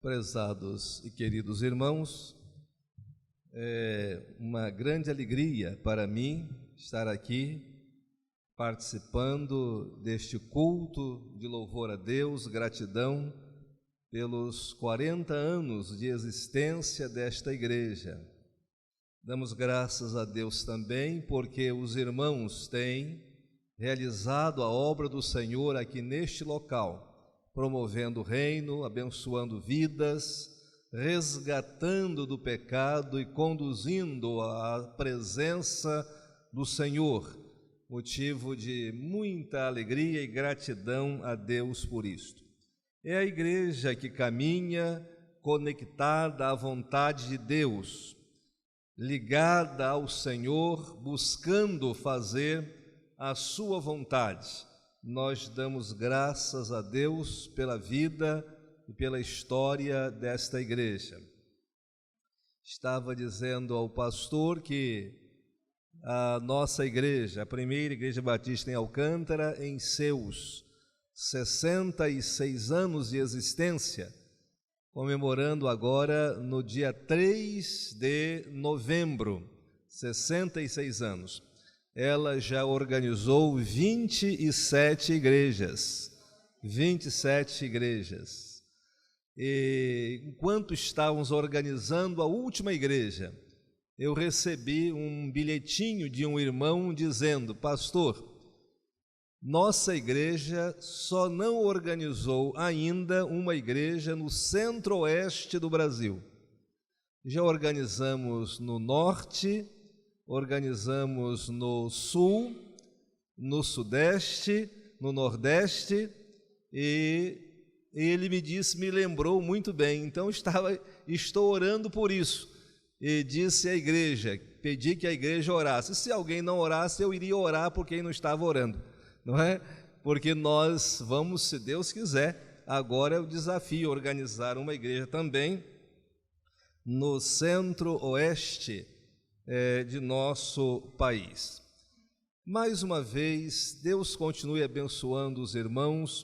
Prezados e queridos irmãos, é uma grande alegria para mim estar aqui participando deste culto de louvor a Deus, gratidão pelos 40 anos de existência desta igreja. Damos graças a Deus também porque os irmãos têm realizado a obra do Senhor aqui neste local, promovendo o reino, abençoando vidas, resgatando do pecado e conduzindo à presença do Senhor, motivo de muita alegria e gratidão a Deus por isto. É a igreja que caminha conectada à vontade de Deus, ligada ao Senhor, buscando fazer a sua vontade. Nós damos graças a Deus pela vida e pela história desta igreja. Estava dizendo ao pastor que a nossa igreja, a primeira igreja batista em Alcântara, em seus 66 anos de existência, comemorando agora no dia 3 de novembro, 66 anos. Ela já organizou 27 igrejas. E enquanto estávamos organizando a última igreja, eu recebi um bilhetinho de um irmão dizendo: pastor, nossa igreja só não organizou ainda uma igreja no centro-oeste do Brasil. Já organizamos no norte, organizamos no sul, no sudeste, no nordeste, e ele me lembrou muito bem, então estou orando por isso, e disse à igreja, pedi que a igreja orasse. Se alguém não orasse, eu iria orar por quem não estava orando, não é? Porque nós vamos, se Deus quiser, agora é o desafio, organizar uma igreja também no centro-oeste de nosso país. Mais uma vez, Deus continue abençoando os irmãos.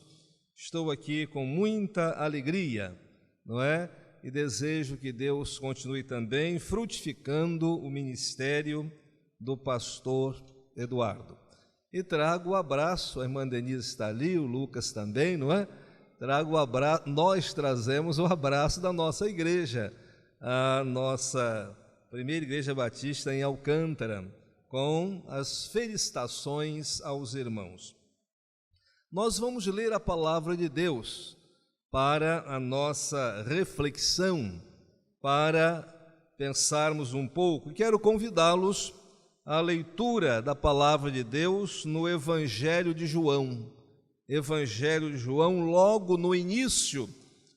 Estou aqui com muita alegria, não é? E desejo que Deus continue também frutificando o ministério do pastor Eduardo. E trago o abraço, a irmã Denise está ali, o Lucas também, não é? Trago o abraço, nós trazemos o abraço da nossa igreja, a nossa primeira igreja batista em Alcântara, com as felicitações aos irmãos. Nós vamos ler a palavra de Deus para a nossa reflexão, para pensarmos um pouco. Quero convidá-los à leitura da palavra de Deus no Evangelho de João. Evangelho de João, logo no início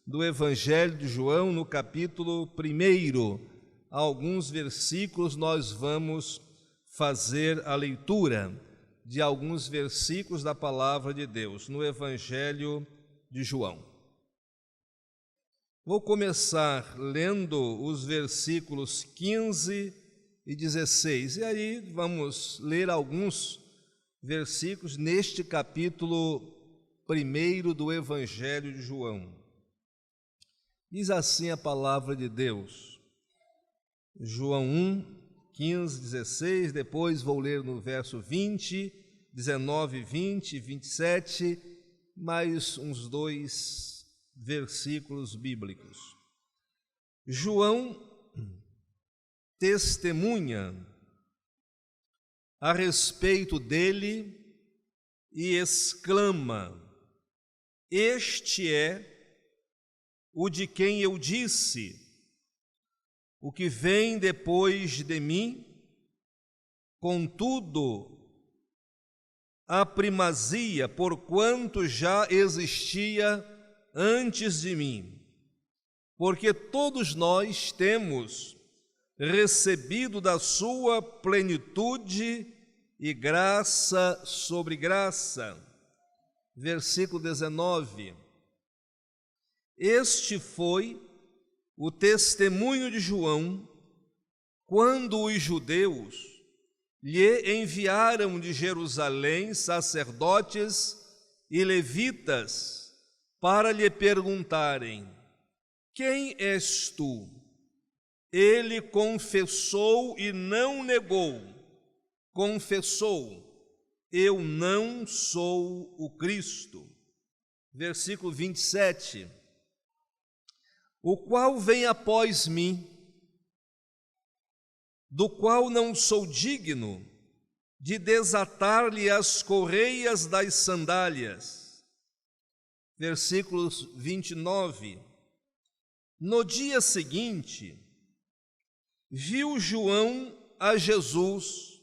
do Evangelho de João, no capítulo 1, alguns versículos nós vamos fazer a leitura de alguns versículos da palavra de Deus no Evangelho de João. Vou começar lendo os versículos 15 e 16, e aí vamos ler alguns versículos neste capítulo 1 do Evangelho de João. Diz assim a palavra de Deus, João 1, 15, 16, depois vou ler no verso 20, 19, 20, 27, mais uns 2 versículos bíblicos. João testemunha a respeito dele e exclama: este é o de quem eu disse, o que vem depois de mim, contudo, a primazia, porquanto já existia antes de mim, porque todos nós temos recebido da sua plenitude e graça sobre graça. Versículo 19. Este foi o testemunho de João, quando os judeus lhe enviaram de Jerusalém sacerdotes e levitas para lhe perguntarem: quem és tu? Ele confessou e não negou. Confessou: eu não sou o Cristo. Versículo 27. O qual vem após mim, do qual não sou digno de desatar-lhe as correias das sandálias. Versículo 29. No dia seguinte, viu João a Jesus,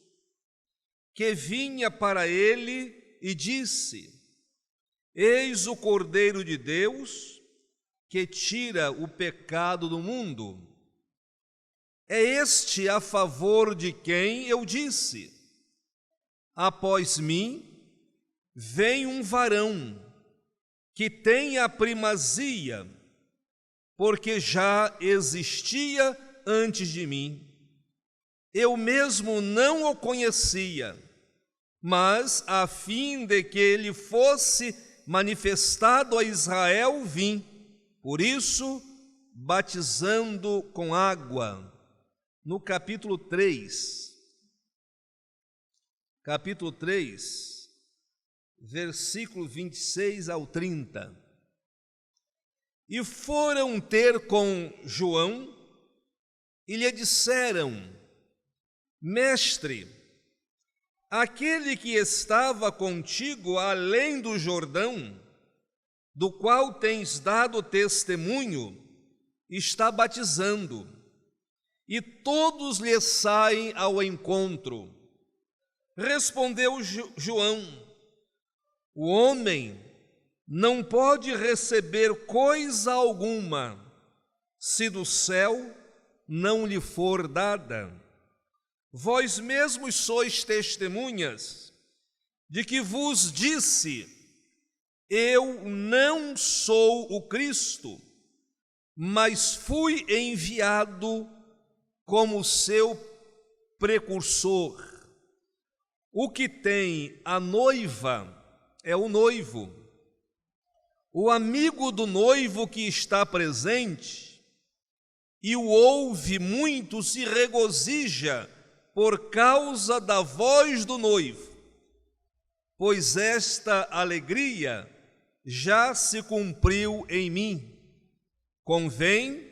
que vinha para ele, e disse: eis o Cordeiro de Deus, que tira o pecado do mundo. É este a favor de quem eu disse: após mim vem um varão que tem a primazia, porque já existia antes de mim. Eu mesmo não o conhecia, mas a fim de que ele fosse manifestado a Israel vim, por isso batizando com água. No capítulo 3, versículo 26 ao 30. E foram ter com João e lhe disseram: Mestre, aquele que estava contigo além do Jordão, do qual tens dado testemunho, está batizando, e todos lhe saem ao encontro. Respondeu João: o homem não pode receber coisa alguma, se do céu não lhe for dada. Vós mesmos sois testemunhas de que vos disse: eu não sou o Cristo, mas fui enviado como seu precursor. O que tem a noiva é o noivo. O amigo do noivo que está presente e o ouve muito se regozija por causa da voz do noivo, pois esta alegria já se cumpriu em mim. Convém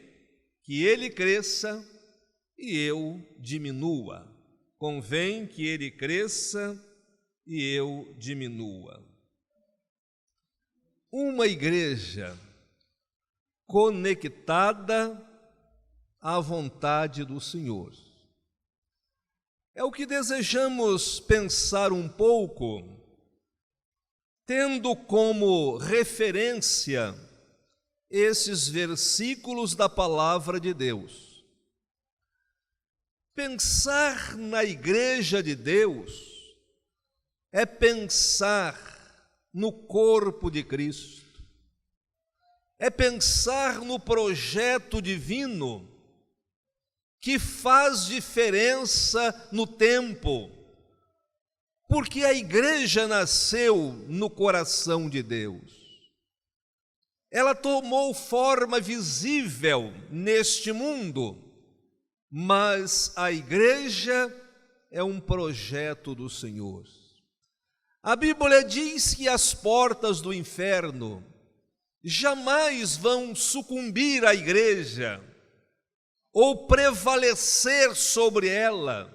que ele cresça e eu diminua. Convém que ele cresça e eu diminua. Uma igreja conectada à vontade do Senhor. É o que desejamos pensar um pouco, tendo como referência esses versículos da palavra de Deus. Pensar na igreja de Deus é pensar no corpo de Cristo, é pensar no projeto divino que faz diferença no tempo, porque a igreja nasceu no coração de Deus. Ela tomou forma visível neste mundo, mas a igreja é um projeto do Senhor. A Bíblia diz que as portas do inferno jamais vão sucumbir à igreja ou prevalecer sobre ela,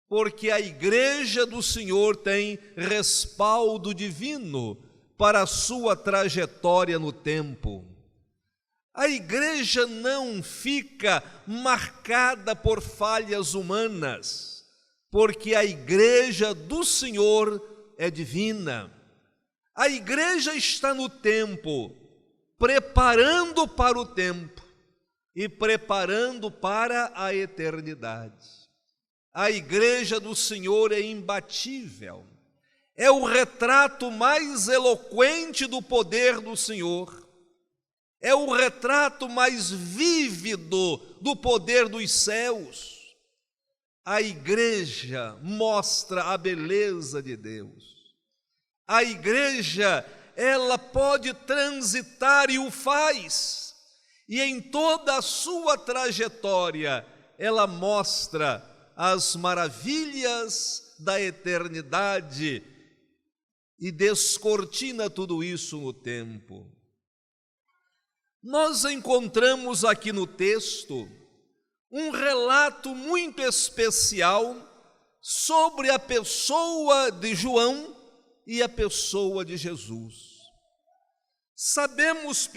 porque a igreja do Senhor tem respaldo divino para a sua trajetória no tempo. A igreja não fica marcada por falhas humanas, porque a igreja do Senhor é divina. A igreja está no tempo, preparando para o tempo e preparando para a eternidade. A igreja do Senhor é imbatível, é o retrato mais eloquente do poder do Senhor, é o retrato mais vívido do poder dos céus. A igreja mostra a beleza de Deus. A igreja, ela pode transitar e o faz, e em toda a sua trajetória ela mostra as maravilhas da eternidade e descortina tudo isso no tempo. Nós encontramos aqui no texto um relato muito especial sobre a pessoa de João e a pessoa de Jesus. Sabemos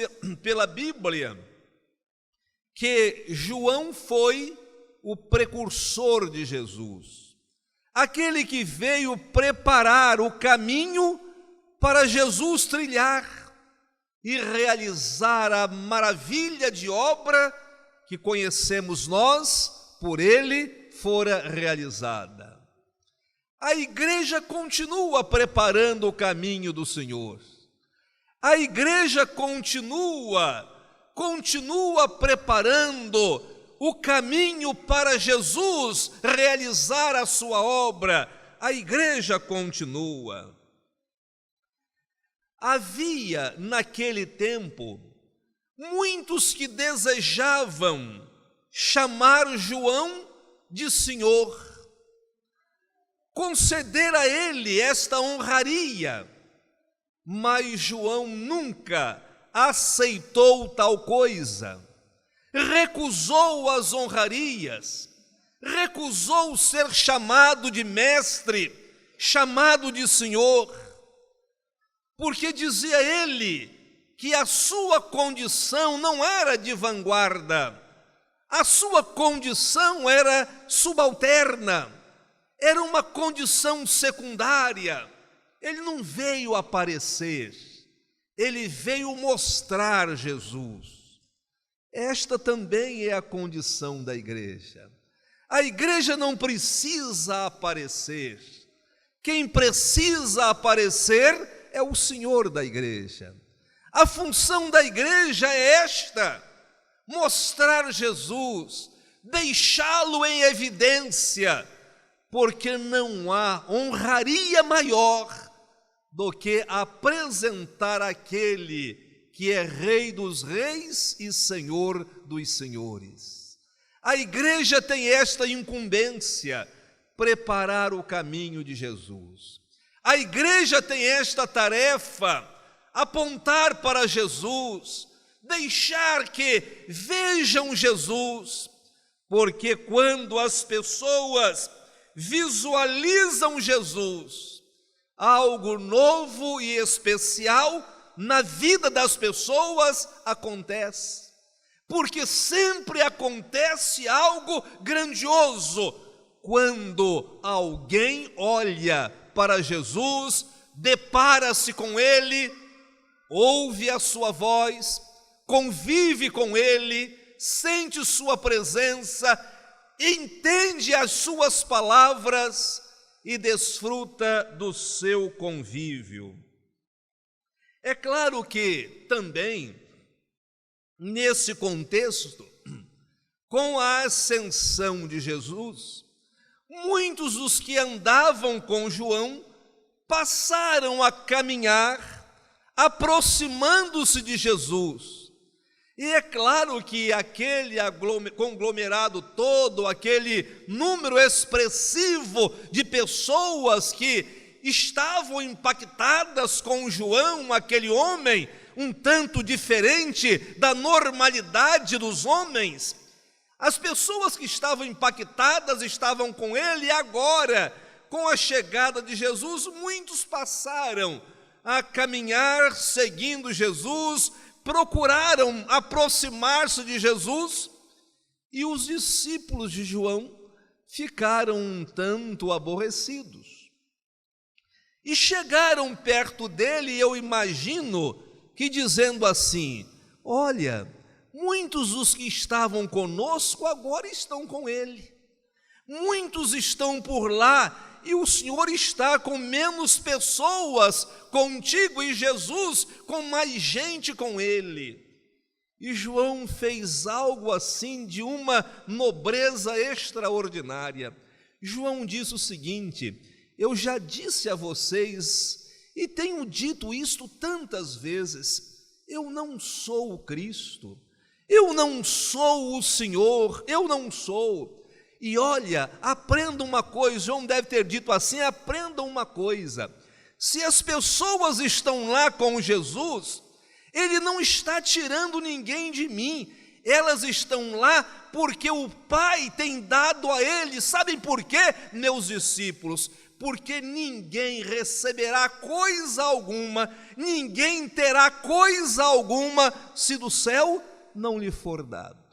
pela Bíblia que João foi o precursor de Jesus, aquele que veio preparar o caminho para Jesus trilhar e realizar a maravilha de obra que conhecemos nós, por ele fora realizada. A igreja continua preparando o caminho do Senhor. A igreja continua preparando o caminho para Jesus realizar a sua obra. A igreja continua. Havia naquele tempo muitos que desejavam chamar João de Senhor, conceder a ele esta honraria, mas João nunca aceitou tal coisa, recusou as honrarias, recusou ser chamado de mestre, chamado de Senhor, porque dizia ele que a sua condição não era de vanguarda, a sua condição era subalterna, era uma condição secundária. Ele não veio aparecer, ele veio mostrar Jesus. Esta também é a condição da igreja. A igreja não precisa aparecer. Quem precisa aparecer é o Senhor da igreja. A função da igreja é esta: mostrar Jesus, deixá-lo em evidência, porque não há honraria maior do que apresentar aquele que é Rei dos reis e Senhor dos senhores. A igreja tem esta incumbência, preparar o caminho de Jesus. A igreja tem esta tarefa, apontar para Jesus, deixar que vejam Jesus, porque quando as pessoas visualizam Jesus, algo novo e especial na vida das pessoas acontece, porque sempre acontece algo grandioso quando alguém olha para Jesus, depara-se com ele, ouve a sua voz, convive com ele, sente sua presença, entende as suas palavras e desfruta do seu convívio. É claro que também, nesse contexto, com a ascensão de Jesus, muitos dos que andavam com João passaram a caminhar, aproximando-se de Jesus. E é claro que aquele conglomerado todo, aquele número expressivo de pessoas que estavam impactadas com João, aquele homem um tanto diferente da normalidade dos homens, as pessoas que estavam impactadas estavam com ele, e agora, com a chegada de Jesus, muitos passaram a caminhar seguindo Jesus, procuraram aproximar-se de Jesus, e os discípulos de João ficaram um tanto aborrecidos. E chegaram perto dele, e eu imagino que dizendo assim: olha, muitos dos que estavam conosco agora estão com ele. Muitos estão por lá e o Senhor está com menos pessoas contigo, e Jesus com mais gente com ele. E João fez algo assim de uma nobreza extraordinária. João disse o seguinte: eu já disse a vocês, e tenho dito isto tantas vezes, eu não sou o Cristo, Eu não sou o Senhor, eu não sou. E olha, aprenda uma coisa, João deve ter dito assim, aprenda uma coisa. Se as pessoas estão lá com Jesus, ele não está tirando ninguém de mim. Elas estão lá porque o Pai tem dado a eles. Sabem por quê, meus discípulos? Porque ninguém receberá coisa alguma, ninguém terá coisa alguma, se do céu não lhe for dado.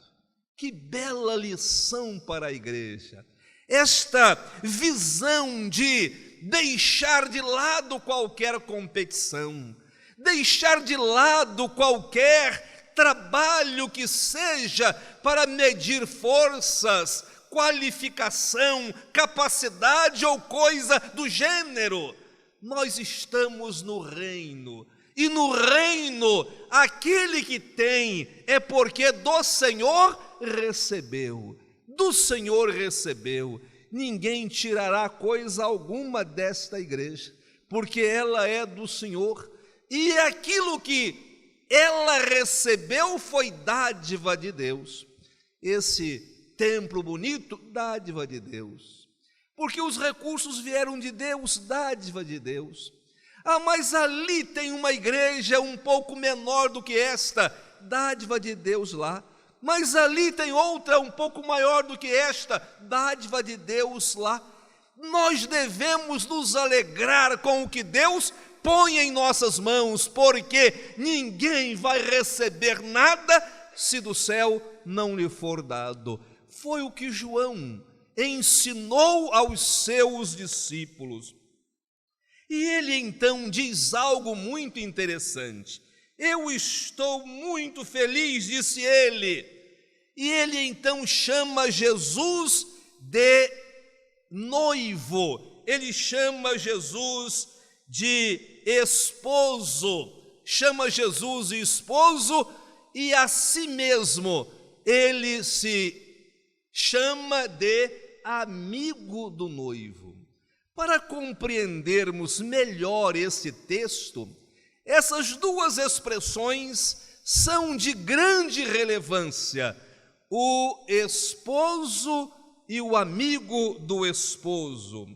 Que bela lição para a igreja. Esta visão de deixar de lado qualquer competição, deixar de lado qualquer trabalho que seja para medir forças, qualificação, capacidade ou coisa do gênero. Nós estamos no reino, e no reino aquele que tem é porque do Senhor recebeu, do Senhor recebeu. Ninguém tirará coisa alguma desta igreja, porque ela é do Senhor, e aquilo que ela recebeu foi dádiva de Deus. Esse templo bonito, dádiva de Deus, porque os recursos vieram de Deus, dádiva de Deus. Ah, mas ali tem uma igreja um pouco menor do que esta, dádiva de Deus lá. Mas ali tem outra um pouco maior do que esta, dádiva de Deus lá. Nós devemos nos alegrar com o que Deus põe em nossas mãos, porque ninguém vai receber nada se do céu não lhe for dado. Foi o que João ensinou aos seus discípulos. E ele então diz algo muito interessante. Eu estou muito feliz, disse ele. E ele então chama Jesus de noivo, ele chama Jesus de esposo, chama Jesus de esposo, e a si mesmo ele se chama de amigo do noivo. Para compreendermos melhor esse texto, essas duas expressões são de grande relevância: o esposo e o amigo do esposo.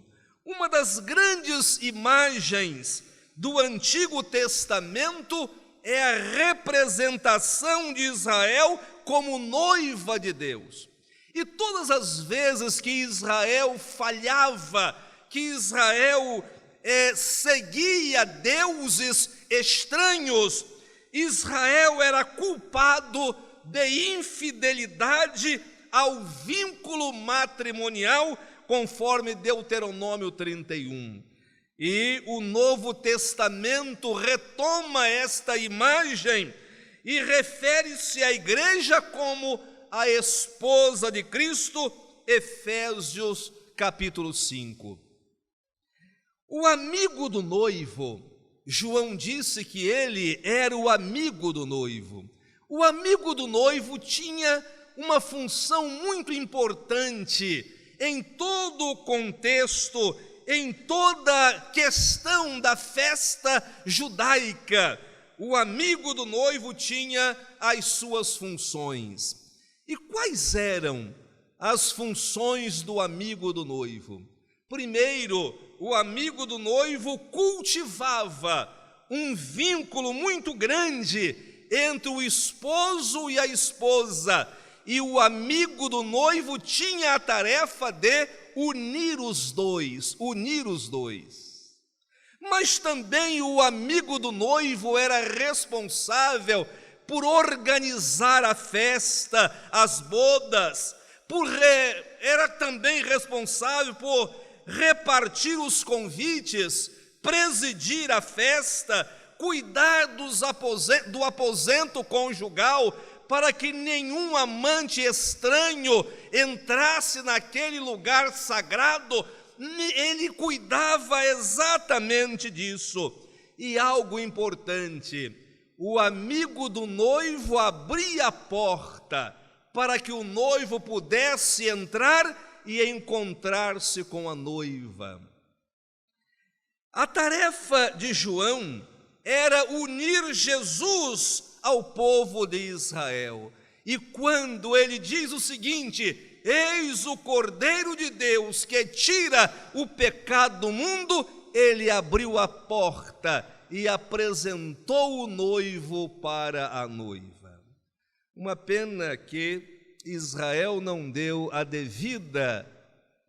Uma das grandes imagens do Antigo Testamento é a representação de Israel como noiva de Deus. E todas as vezes que Israel falhava, que Israel seguia deuses estranhos, Israel era culpado de infidelidade ao vínculo matrimonial, conforme Deuteronômio 31. E o Novo Testamento retoma esta imagem e refere-se à igreja como a esposa de Cristo, Efésios capítulo 5. O amigo do noivo, João disse que ele era o amigo do noivo. O amigo do noivo tinha uma função muito importante em todo o contexto, em toda a questão da festa judaica. O amigo do noivo tinha as suas funções. E quais eram as funções do amigo do noivo? Primeiro, o amigo do noivo cultivava um vínculo muito grande entre o esposo e a esposa, e o amigo do noivo tinha a tarefa de unir os dois. Mas também o amigo do noivo era responsável por organizar a festa, as bodas, era também responsável por repartir os convites, presidir a festa, cuidar do aposento conjugal, para que nenhum amante estranho entrasse naquele lugar sagrado. Ele cuidava exatamente disso. E algo importante, o amigo do noivo abria a porta para que o noivo pudesse entrar e encontrar-se com a noiva. A tarefa de João era unir Jesus ao povo de Israel. E quando ele diz o seguinte: eis o Cordeiro de Deus que tira o pecado do mundo, ele abriu a porta e apresentou o noivo para a noiva. Uma pena que Israel não deu a devida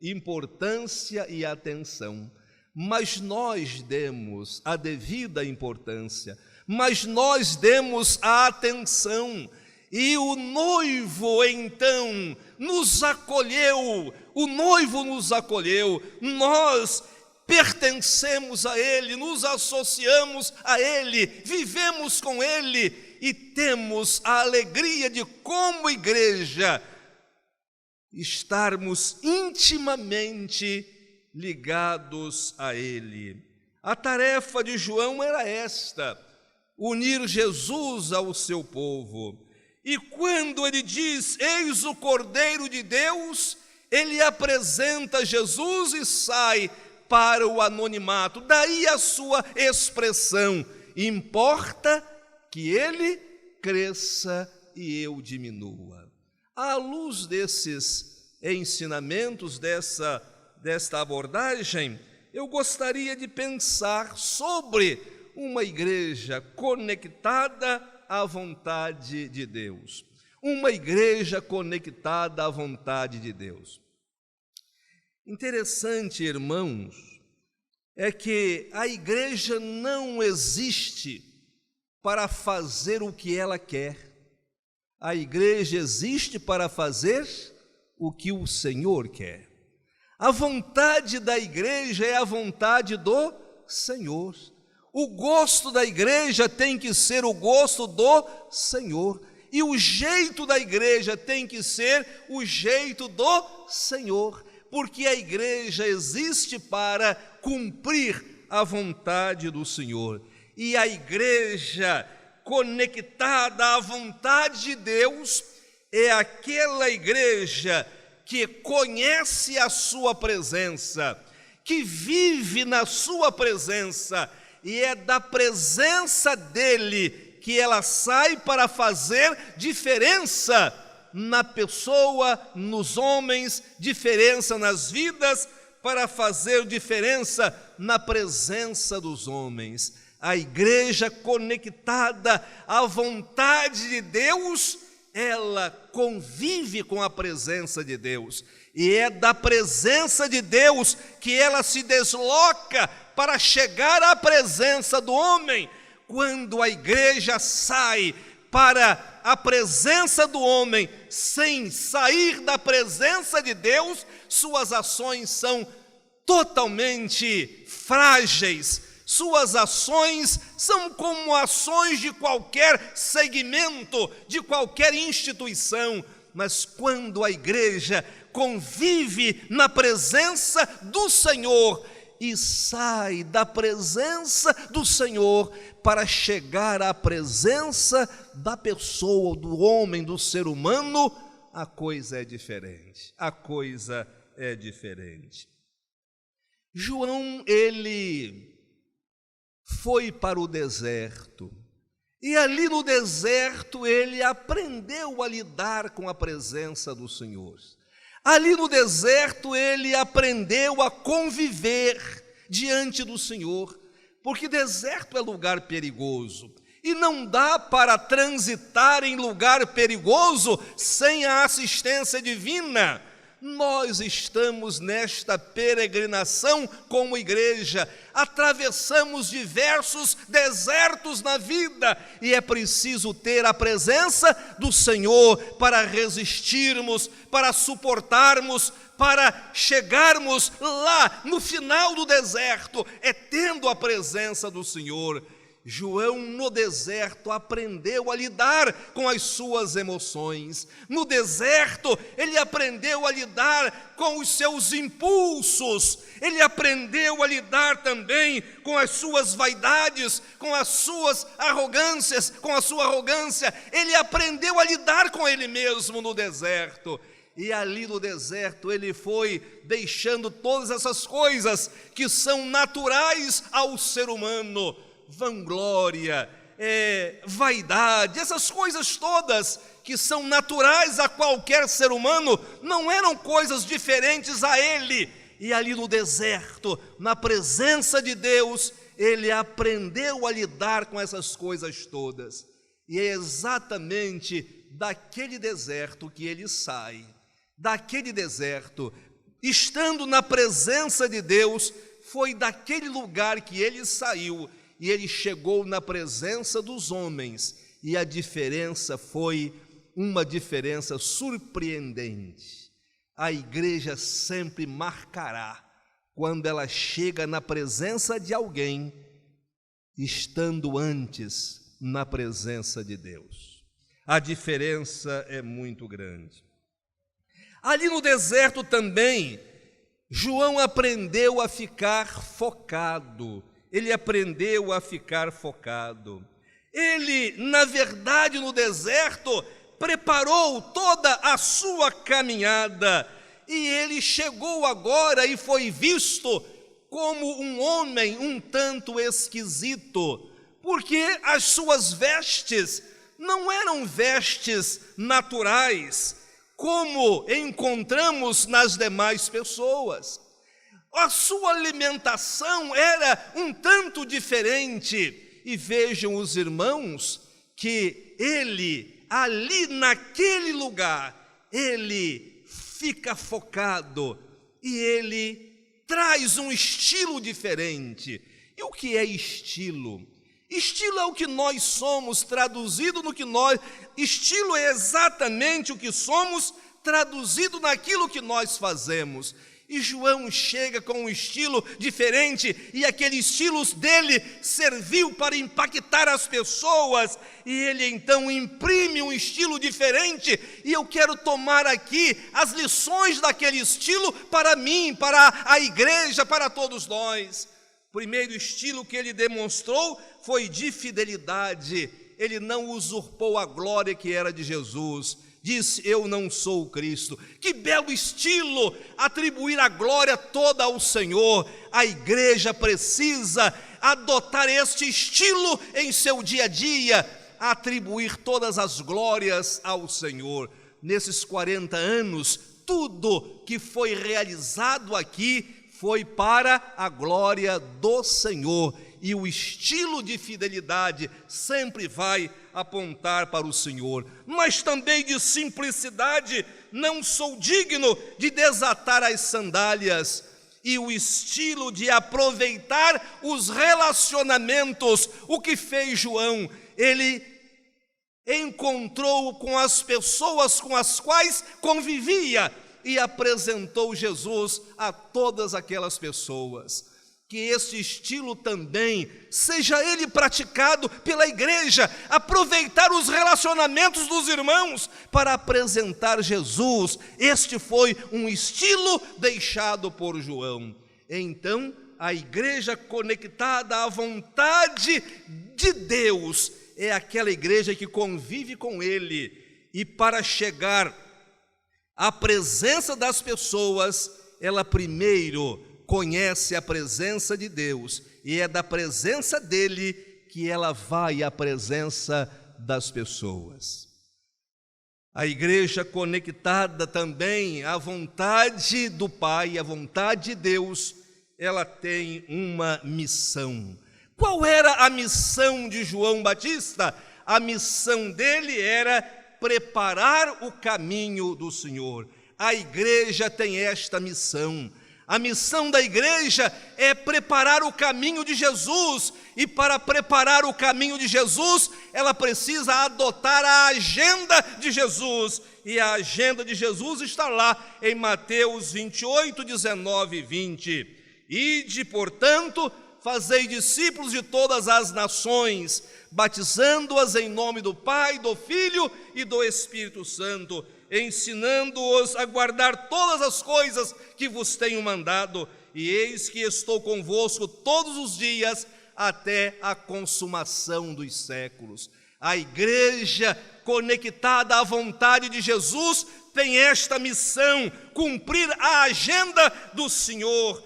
importância e atenção, mas nós demos a devida importância, mas nós demos a atenção, e o noivo então nos acolheu, o noivo nos acolheu, nós pertencemos a Ele, nos associamos a Ele, vivemos com Ele e temos a alegria de, como igreja, estarmos intimamente ligados a Ele. A tarefa de João era esta: unir Jesus ao seu povo. E quando ele diz: eis o Cordeiro de Deus, ele apresenta Jesus e sai para o anonimato. Daí a sua expressão: importa que ele cresça e eu diminua. À luz desses ensinamentos, desta abordagem, eu gostaria de pensar sobre uma igreja conectada à vontade de Deus. Uma igreja conectada à vontade de Deus. Interessante, irmãos, é que a igreja não existe para fazer o que ela quer. A igreja existe para fazer o que o Senhor quer. A vontade da igreja é a vontade do Senhor. O gosto da igreja tem que ser o gosto do Senhor. E o jeito da igreja tem que ser o jeito do Senhor. Porque a igreja existe para cumprir a vontade do Senhor. E a igreja conectada à vontade de Deus é aquela igreja que conhece a sua presença, que vive na sua presença, e é da presença dele que ela sai para fazer diferença na pessoa, nos homens, diferença nas vidas, para fazer diferença na presença dos homens. A igreja conectada à vontade de Deus, ela convive com a presença de Deus, e é da presença de Deus que ela se desloca para chegar à presença do homem. Quando a igreja sai para a presença do homem, sem sair da presença de Deus, suas ações são totalmente frágeis. Suas ações são como ações de qualquer segmento, de qualquer instituição. Mas quando a igreja convive na presença do Senhor e sai da presença do Senhor para chegar à presença da pessoa, do homem, do ser humano, a coisa é diferente. A coisa é diferente. João, ele foi para o deserto, e ali no deserto ele aprendeu a lidar com a presença do Senhor. Ali no deserto ele aprendeu a conviver diante do Senhor, porque deserto é lugar perigoso, e não dá para transitar em lugar perigoso sem a assistência divina. Nós estamos nesta peregrinação como igreja, atravessamos diversos desertos na vida, e é preciso ter a presença do Senhor para resistirmos, para suportarmos, para chegarmos lá no final do deserto, é tendo a presença do Senhor. João, no deserto, aprendeu a lidar com as suas emoções. No deserto, ele aprendeu a lidar com os seus impulsos. Ele aprendeu a lidar também com as suas vaidades, com as suas arrogâncias, com a sua arrogância. Ele aprendeu a lidar com ele mesmo no deserto. E ali no deserto ele foi deixando todas essas coisas que são naturais ao ser humano. Vanglória, vaidade, essas coisas todas que são naturais a qualquer ser humano, não eram coisas diferentes a ele. E ali no deserto, na presença de Deus, ele aprendeu a lidar com essas coisas todas. E é exatamente daquele deserto que ele sai. Daquele deserto, estando na presença de Deus, foi daquele lugar que ele saiu e ele chegou na presença dos homens. E a diferença foi uma diferença surpreendente. A igreja sempre marcará quando ela chega na presença de alguém, estando antes na presença de Deus. A diferença é muito grande. Ali no deserto também, João aprendeu a ficar focado. Ele aprendeu a ficar focado. Ele, na verdade, no deserto, preparou toda a sua caminhada e ele chegou agora e foi visto como um homem um tanto esquisito, porque as suas vestes não eram vestes naturais, como encontramos nas demais pessoas. A sua alimentação era um tanto diferente, e vejam os irmãos que ele, ali naquele lugar, ele fica focado e ele traz um estilo diferente. E o que é estilo? Estilo é o que nós somos, traduzido no que nós... Estilo é exatamente o que somos, traduzido naquilo que nós fazemos. E João chega com um estilo diferente, e aquele estilo dele serviu para impactar as pessoas, e ele então imprime um estilo diferente, e eu quero tomar aqui as lições daquele estilo para mim, para a igreja, para todos nós. O primeiro estilo que ele demonstrou foi de fidelidade. Ele não usurpou a glória que era de Jesus. Disse: eu não sou o Cristo. Que belo estilo, atribuir a glória toda ao Senhor. A igreja precisa adotar este estilo em seu dia a dia, atribuir todas as glórias ao Senhor. Nesses 40 anos, tudo que foi realizado aqui foi para a glória do Senhor. E o estilo de fidelidade sempre vai apontar para o Senhor, mas também de simplicidade. Não sou digno de desatar as sandálias. E o estilo de aproveitar os relacionamentos. O que fez João? Ele encontrou com as pessoas com as quais convivia e apresentou Jesus a todas aquelas pessoas. Que este estilo também seja ele praticado pela igreja, aproveitar os relacionamentos dos irmãos para apresentar Jesus. Este foi um estilo deixado por João. Então, a igreja conectada à vontade de Deus é aquela igreja que convive com Ele, e para chegar à presença das pessoas, ela primeiro conhece a presença de Deus, e é da presença dele que ela vai à presença das pessoas. A igreja conectada também à vontade do Pai, à vontade de Deus, ela tem uma missão. Qual era a missão de João Batista? A missão dele era preparar o caminho do Senhor. A igreja tem esta missão. A missão da igreja é preparar o caminho de Jesus, e para preparar o caminho de Jesus, ela precisa adotar a agenda de Jesus, e a agenda de Jesus está lá em Mateus 28, 19 e 20. Ide, portanto, fazei discípulos de todas as nações, batizando-as em nome do Pai, do Filho e do Espírito Santo, ensinando-os a guardar todas as coisas que vos tenho mandado, e eis que estou convosco todos os dias até a consumação dos séculos. A igreja conectada à vontade de Jesus tem esta missão: cumprir a agenda do Senhor,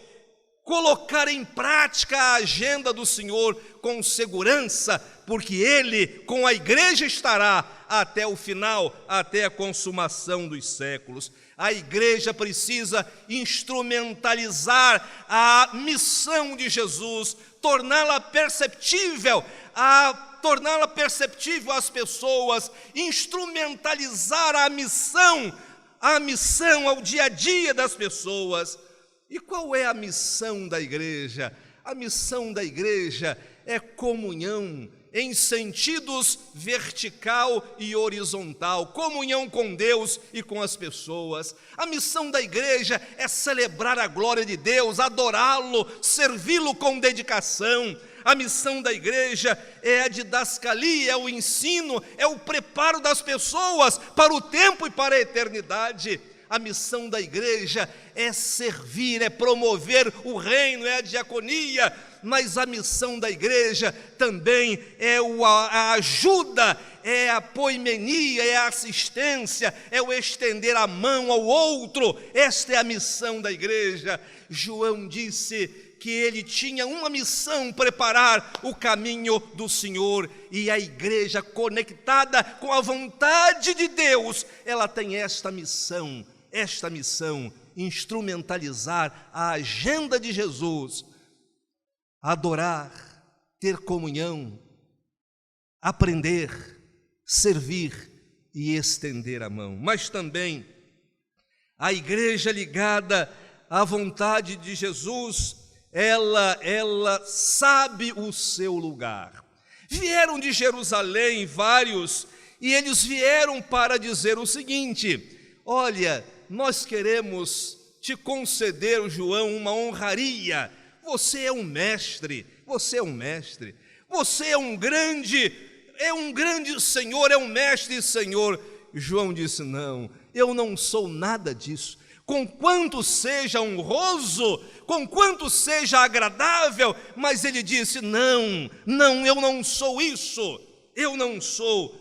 colocar em prática a agenda do Senhor com segurança, porque Ele com a igreja estará até o final, até a consumação dos séculos. A igreja precisa instrumentalizar a missão de Jesus, torná-la perceptível às pessoas, instrumentalizar a missão ao dia a dia das pessoas. E qual é a missão da igreja? A missão da igreja é comunhão em sentidos vertical e horizontal, comunhão com Deus e com as pessoas. A missão da igreja é celebrar a glória de Deus, adorá-lo, servi-lo com dedicação. A missão da igreja é a didascalia, é o ensino, é o preparo das pessoas para o tempo e para a eternidade. A missão da igreja é servir, é promover o reino, é a diaconia, mas a missão da igreja também é a ajuda, é a poimenia, é a assistência, é o estender a mão ao outro. Esta é a missão da igreja. João disse que ele tinha uma missão: preparar o caminho do Senhor. E a igreja conectada com a vontade de Deus, ela tem esta missão, instrumentalizar a agenda de Jesus, adorar, ter comunhão, aprender, servir e estender a mão. Mas também a igreja ligada à vontade de Jesus, ela sabe o seu lugar. Vieram de Jerusalém vários, e eles vieram para dizer o seguinte: olha, nós queremos te conceder, João, uma honraria. Você é um mestre, você é um grande Senhor, é um mestre e Senhor. João disse: não, eu não sou nada disso. Conquanto seja honroso, conquanto seja agradável, mas ele disse: não, eu não sou isso, eu não sou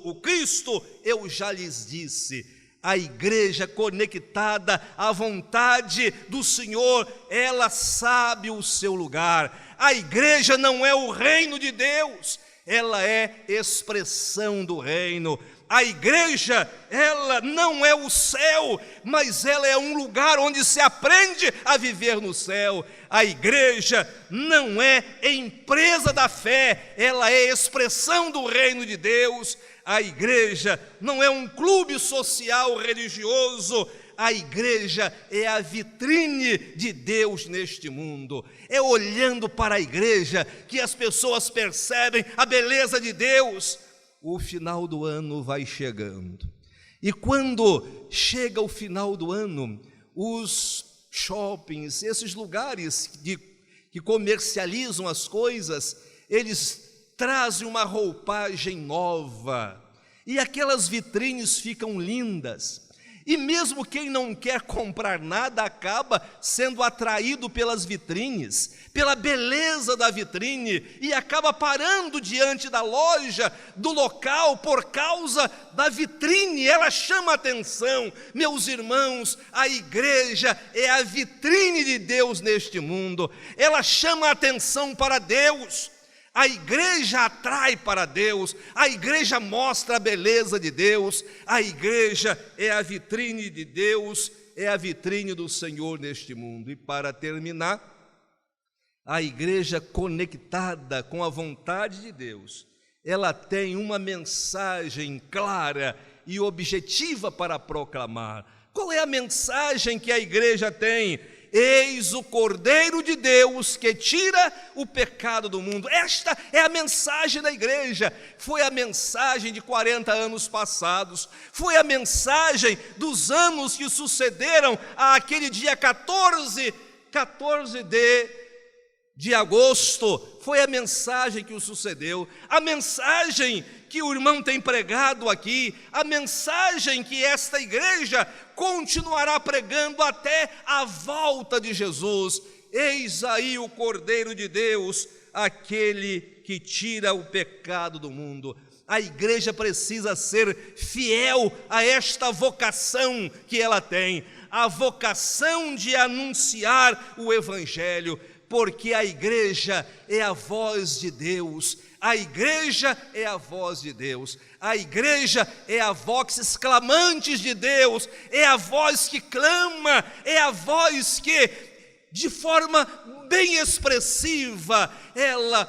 o Cristo. Eu já lhes disse. A igreja conectada à vontade do Senhor, ela sabe o seu lugar. A igreja não é o reino de Deus, ela é expressão do reino. A igreja, ela não é o céu, mas ela é um lugar onde se aprende a viver no céu. A igreja não é empresa da fé, ela é expressão do reino de Deus. A igreja não é um clube social religioso, a igreja é a vitrine de Deus neste mundo. É olhando para a igreja que as pessoas percebem a beleza de Deus. O final do ano vai chegando, e quando chega o final do ano, os shoppings, esses lugares que comercializam as coisas, eles trazem uma roupagem nova, e aquelas vitrines ficam lindas, e mesmo quem não quer comprar nada acaba sendo atraído pelas vitrines, pela beleza da vitrine, e acaba parando diante da loja, do local, por causa da vitrine. Ela chama a atenção. Meus irmãos, a igreja é a vitrine de Deus neste mundo, ela chama a atenção para Deus. A igreja atrai para Deus, a igreja mostra a beleza de Deus, a igreja é a vitrine de Deus, é a vitrine do Senhor neste mundo. E para terminar, a igreja conectada com a vontade de Deus, ela tem uma mensagem clara e objetiva para proclamar. Qual é a mensagem que a igreja tem? Eis o Cordeiro de Deus que tira o pecado do mundo. Esta é a mensagem da igreja. Foi a mensagem de 40 anos passados, foi a mensagem dos anos que sucederam àquele dia 14 de agosto, foi a mensagem que o sucedeu, a mensagem que o irmão tem pregado aqui, a mensagem que esta igreja continuará pregando até a volta de Jesus. Eis aí o Cordeiro de Deus, aquele que tira o pecado do mundo. A igreja precisa ser fiel a esta vocação que ela tem, a vocação de anunciar o Evangelho, porque a igreja é a voz de Deus, A igreja é a voz de Deus, a igreja é a voz exclamante de Deus, é a voz que clama, é a voz que, de forma bem expressiva, ela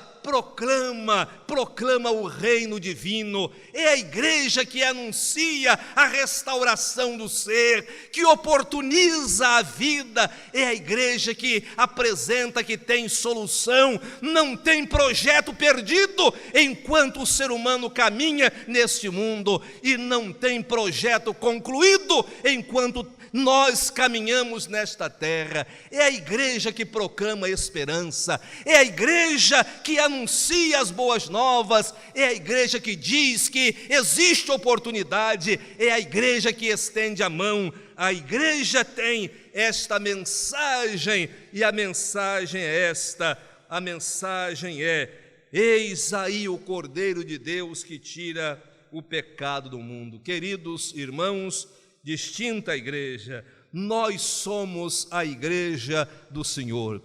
proclama o reino divino. É a igreja que anuncia a restauração do ser, que oportuniza a vida. É a igreja que apresenta que tem solução, não tem projeto perdido enquanto o ser humano caminha neste mundo, e não tem projeto concluído enquanto nós caminhamos nesta terra. É a igreja que proclama esperança, é a igreja que anuncia as boas novas, é a igreja que diz que existe oportunidade, é a igreja que estende a mão. A igreja tem esta mensagem, e a mensagem é esta: a mensagem é: eis aí o Cordeiro de Deus que tira o pecado do mundo. Queridos irmãos, distinta igreja, nós somos a igreja do Senhor.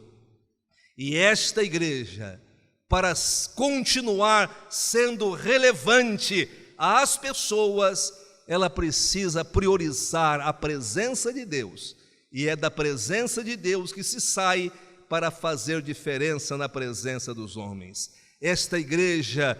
E esta igreja, para continuar sendo relevante às pessoas, ela precisa priorizar a presença de Deus. E é da presença de Deus que se sai para fazer diferença na presença dos homens. Esta igreja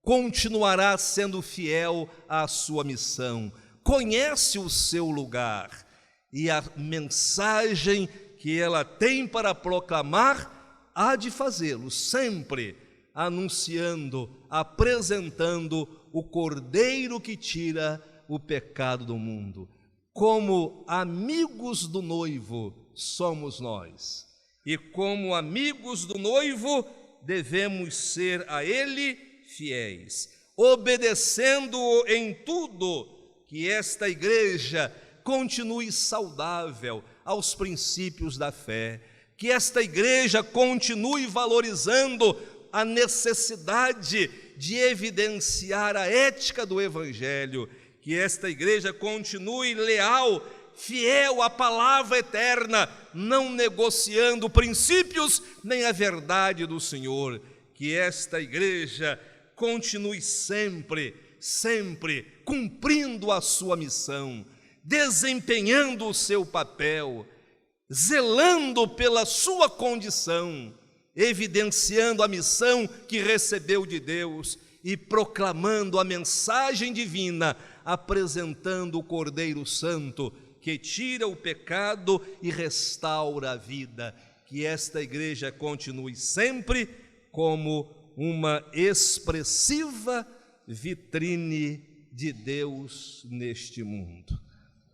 continuará sendo fiel à sua missão, conhece o seu lugar, e a mensagem que ela tem para proclamar há de fazê-lo sempre anunciando, apresentando o Cordeiro que tira o pecado do mundo. Como amigos do noivo somos nós, e como amigos do noivo devemos ser a ele fiéis, obedecendo-o em tudo. Que esta igreja continue saudável aos princípios da fé, que esta igreja continue valorizando a necessidade de evidenciar a ética do Evangelho, que esta igreja continue leal, fiel à palavra eterna, não negociando princípios nem a verdade do Senhor, que esta igreja continue sempre cumprindo a sua missão, desempenhando o seu papel, zelando pela sua condição, evidenciando a missão que recebeu de Deus e proclamando a mensagem divina, apresentando o Cordeiro Santo que tira o pecado e restaura a vida. Que esta igreja continue sempre como uma expressiva vitrine de Deus neste mundo,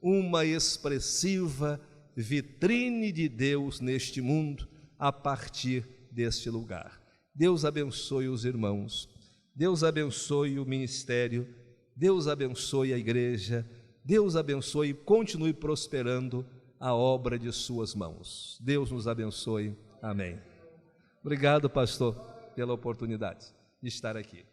uma expressiva vitrine de Deus neste mundo a partir deste lugar. Deus abençoe os irmãos, Deus abençoe o ministério, Deus abençoe a igreja, Deus abençoe e continue prosperando a obra de suas mãos. Deus nos abençoe. Amém. Obrigado, pastor, pela oportunidade de estar aqui.